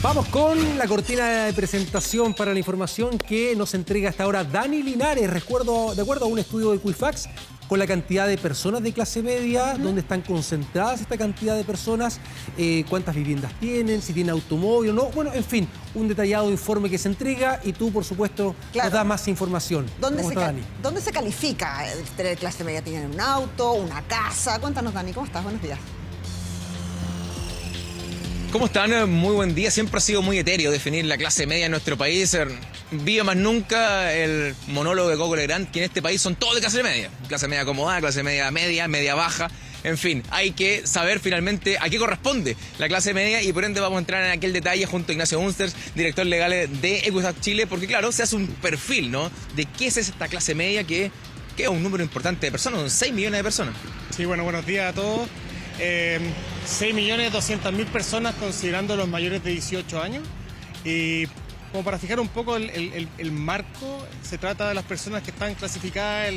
Vamos con la cortina de presentación para la información que nos entrega hasta ahora Dani Linares. De acuerdo a un estudio de Equifax, con la cantidad de personas de clase media, dónde están concentradas esta cantidad de personas, cuántas viviendas tienen, si tienen automóvil o no. Bueno, en fin, un detallado informe que se entrega y tú, por supuesto, nos das más información. ¿Dónde se califica tener clase media? ¿Tienen un auto, una casa? Cuéntanos, Dani, ¿cómo estás? Buenos días. ¿Cómo están? Muy buen día. Siempre ha sido muy etéreo definir la clase media en nuestro país. Vive más nunca el monólogo de Coco Legrand, que en este país son todos de clase media. Clase media acomodada, clase media media, media baja. En fin, hay que saber finalmente a qué corresponde la clase media y por ende vamos a entrar en aquel detalle junto a Ignacio Unsters, director legal de Equifax Chile, porque claro, se hace un perfil, ¿no?, de qué es esta clase media que es un número importante de personas, son 6 millones de personas. Sí, bueno, buenos días a todos. 6.200.000 personas considerando los mayores de 18 años. Y como para fijar un poco el marco, se trata de las personas que están clasificadas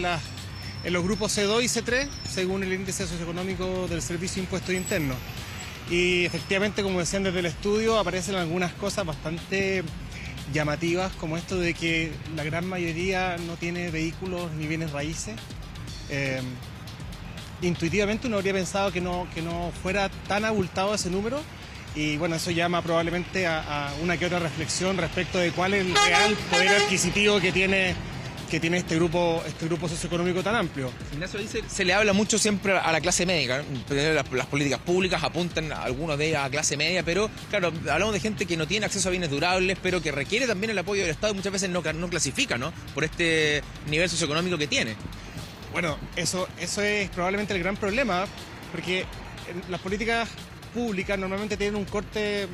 en los grupos C2 y C3, según el índice socioeconómico del Servicio de Impuestos Internos. Y efectivamente, como decían desde el estudio, aparecen algunas cosas bastante llamativas, como esto de que la gran mayoría no tiene vehículos ni bienes raíces. Intuitivamente uno habría pensado que no fuera tan abultado ese número, y bueno, eso llama probablemente a una que otra reflexión respecto de cuál es el real poder adquisitivo que tiene este grupo socioeconómico tan amplio. Ignacio dice, se le habla mucho siempre a la clase media, las políticas públicas apuntan a algunos de ellas a clase media, pero claro, hablamos de gente que no tiene acceso a bienes durables, pero que requiere también el apoyo del Estado y muchas veces no clasifica, ¿no?, por este nivel socioeconómico que tiene. Bueno, eso es probablemente el gran problema, porque las políticas públicas normalmente tienen un corte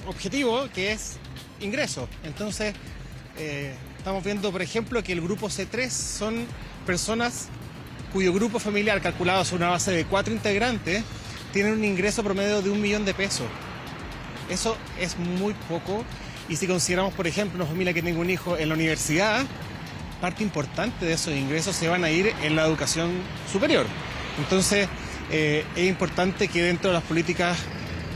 objetivo que es ingresos. Entonces, estamos viendo, por ejemplo, que el grupo C3 son personas cuyo grupo familiar, calculado sobre una base de 4 integrantes, tienen un ingreso promedio de 1 millón de pesos. Eso es muy poco, y si consideramos, por ejemplo, una familia que tenga un hijo en la universidad, parte importante de esos ingresos se van a ir en la educación superior. Entonces, es importante que dentro de las políticas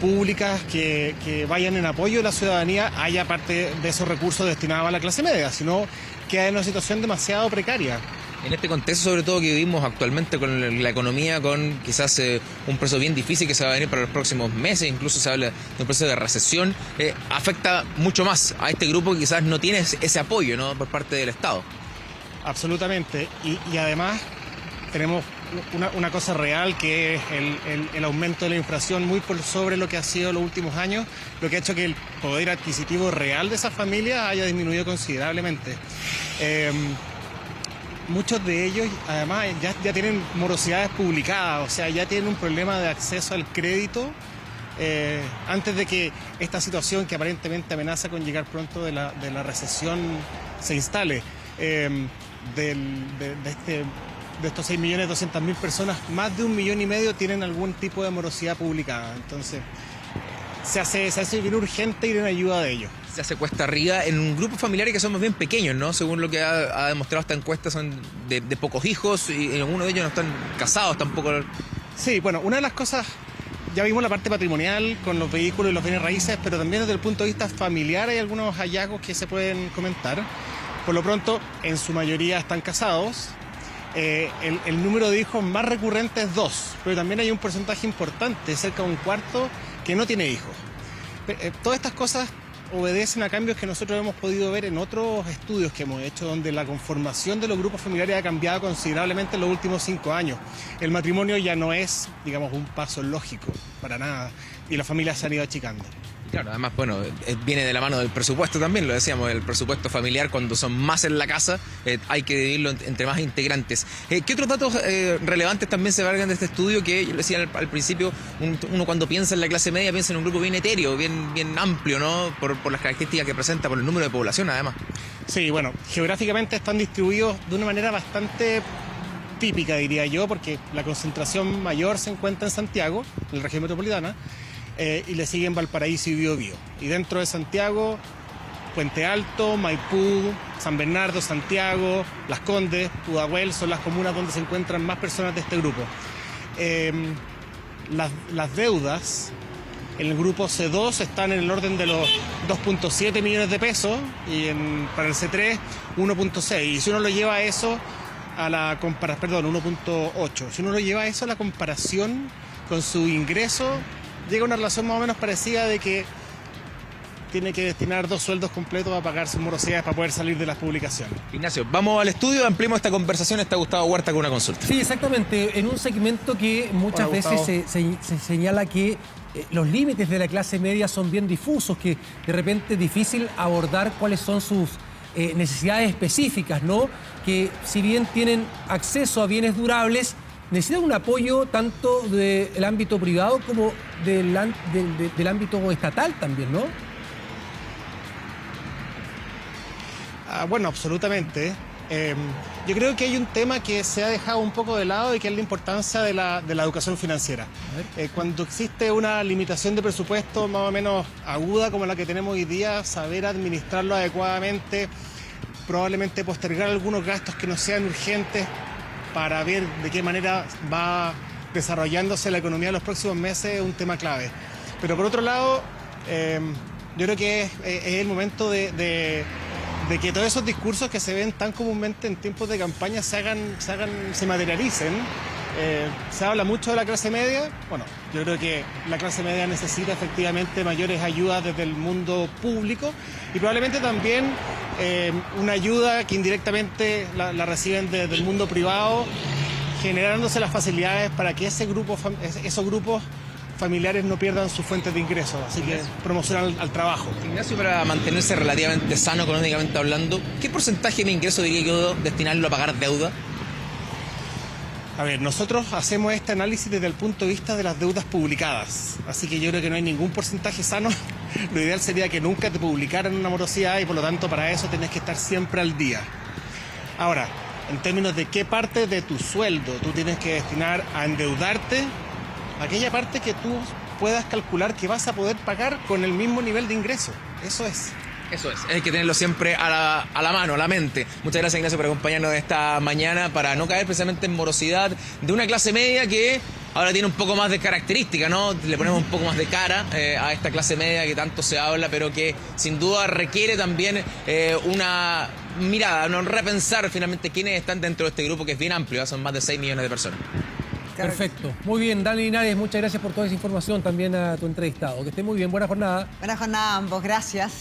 públicas que vayan en apoyo de la ciudadanía haya parte de esos recursos destinados a la clase media, sino queda en una situación demasiado precaria. En este contexto, sobre todo, que vivimos actualmente con la economía, con quizás un proceso bien difícil que se va a venir para los próximos meses, incluso se habla de un proceso de recesión, afecta mucho más a este grupo que quizás no tiene ese apoyo, ¿no?, por parte del Estado. Absolutamente, y además tenemos una cosa real, que es el aumento de la inflación muy por sobre lo que ha sido los últimos años, lo que ha hecho que el poder adquisitivo real de esas familias haya disminuido considerablemente. Muchos de ellos además ya tienen morosidades publicadas, o sea, ya tienen un problema de acceso al crédito antes de que esta situación que aparentemente amenaza con llegar pronto de la recesión se instale. De estos 6.200.000 personas, más de 1,5 millones tienen algún tipo de morosidad publicada. Entonces, se hace bien urgente ir en ayuda de ellos. Se hace cuesta arriba en un grupo familiar que son más bien pequeños, ¿no? Según lo que ha demostrado esta encuesta, son de pocos hijos y algunos de ellos no están casados tampoco. Sí, bueno, una de las cosas, ya vimos la parte patrimonial con los vehículos y los bienes raíces, pero también desde el punto de vista familiar hay algunos hallazgos que se pueden comentar. Por lo pronto, en su mayoría están casados. El número de hijos más recurrente es 2, pero también hay un porcentaje importante, cerca de un cuarto, que no tiene hijos. Todas estas cosas obedecen a cambios que nosotros hemos podido ver en otros estudios que hemos hecho, donde la conformación de los grupos familiares ha cambiado considerablemente en los últimos 5 años. El matrimonio ya no es, digamos, un paso lógico, para nada, y las familias se han ido achicando. Claro, además, bueno, viene de la mano del presupuesto también, lo decíamos, el presupuesto familiar, cuando son más en la casa, hay que dividirlo entre más integrantes. ¿Qué otros datos relevantes también se valgan de este estudio? Que yo le decía al principio, uno cuando piensa en la clase media piensa en un grupo bien etéreo, bien amplio, ¿no?, por las características que presenta, por el número de población además. Sí, bueno, geográficamente están distribuidos de una manera bastante típica, diría yo, porque la concentración mayor se encuentra en Santiago, en la región metropolitana, y le siguen Valparaíso y Biobío. Y dentro de Santiago, Puente Alto, Maipú, San Bernardo, Santiago, Las Condes, Pudahuel son las comunas donde se encuentran más personas de este grupo. Las deudas En el grupo C2 están en el orden de los 2.7 millones de pesos y para el C3 1.6. Y si uno lo lleva a eso a la comparación, 1.8. Si uno lo lleva a eso a la comparación con su ingreso, llega a una relación más o menos parecida de que tiene que destinar 2 sueldos completos a pagar sus morosidades para poder salir de las publicaciones. Ignacio, vamos al estudio, ampliemos esta conversación. Está Gustavo Huerta con una consulta. Sí, exactamente. En un segmento que muchas Hola, veces Gustavo. se señala que los límites de la clase media son bien difusos, que de repente es difícil abordar cuáles son sus necesidades específicas, ¿no? Que si bien tienen acceso a bienes durables, necesitan un apoyo tanto del ámbito privado como del ámbito estatal también, ¿no? Bueno, absolutamente. Yo creo que hay un tema que se ha dejado un poco de lado y que es la importancia de la educación financiera. Cuando existe una limitación de presupuesto más o menos aguda como la que tenemos hoy día, saber administrarlo adecuadamente, probablemente postergar algunos gastos que no sean urgentes para ver de qué manera va desarrollándose la economía en los próximos meses es un tema clave. Pero por otro lado, yo creo que es el momento de que todos esos discursos que se ven tan comúnmente en tiempos de campaña se materialicen. Se habla mucho de la clase media. Bueno, yo creo que la clase media necesita efectivamente mayores ayudas desde el mundo público y probablemente también una ayuda que indirectamente la reciben desde el mundo privado, generándose las facilidades para que esos grupos familiares no pierdan sus fuentes de ingresos, así que promocionar al trabajo. Ignacio, para mantenerse relativamente sano económicamente hablando, ¿qué porcentaje de ingreso diría yo destinarlo a pagar deuda? A ver, nosotros hacemos este análisis desde el punto de vista de las deudas publicadas, así que yo creo que no hay ningún porcentaje sano. Lo ideal sería que nunca te publicaran una morosidad y por lo tanto para eso tenés que estar siempre al día. Ahora, en términos de qué parte de tu sueldo tú tienes que destinar a endeudarte, aquella parte que tú puedas calcular que vas a poder pagar con el mismo nivel de ingreso. Eso es. Eso es, hay que tenerlo siempre a la mano, a la mente. Muchas gracias, Ignacio, por acompañarnos esta mañana para no caer precisamente en morosidad de una clase media que ahora tiene un poco más de característica, ¿no? Le ponemos un poco más de cara a esta clase media que tanto se habla, pero que sin duda requiere también una mirada, no repensar finalmente quiénes están dentro de este grupo que es bien amplio, son más de 6 millones de personas. Perfecto. Muy bien, Dani Linares, muchas gracias por toda esa información, también a tu entrevistado. Que esté muy bien, buena jornada. Buena jornada a ambos, gracias.